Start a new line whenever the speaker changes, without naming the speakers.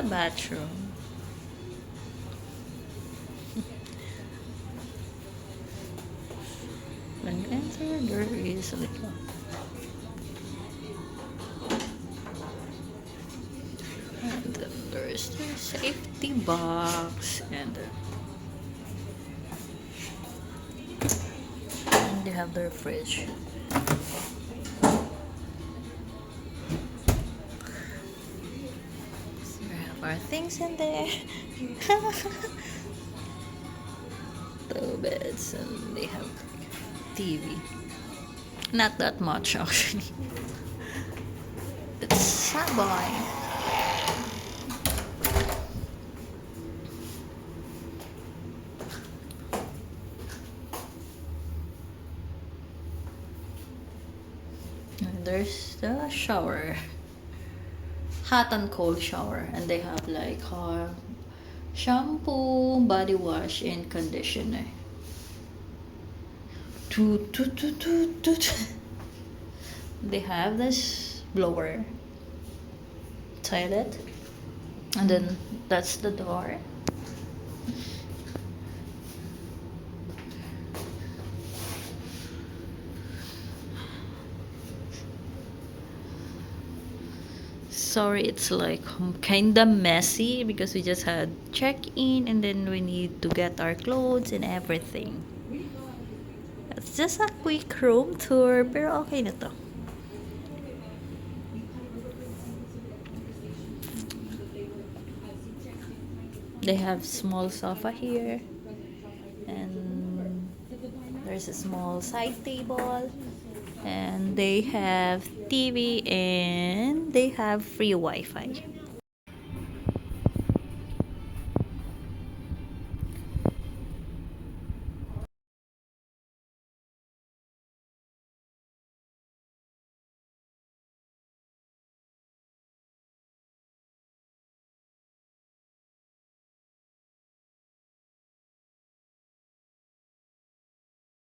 bathroom. When you enter, there is a little. And then there's the safety box, and they have their fridge. So we have our things in there. Two beds, and they have TV. Not that much actually. It's Savoy. And there's the shower. Hot and cold shower. And they have like shampoo, body wash, and conditioner. Toot, toot, toot, toot, toot. They have this blower toilet, and then that's the door. Sorry, it's like kinda messy because we just had check-in and then we need to get our clothes and everything. It's just a quick room tour, pero okay na to. They have small sofa here, and there's a small side table, and they have TV, and they have free Wi-Fi.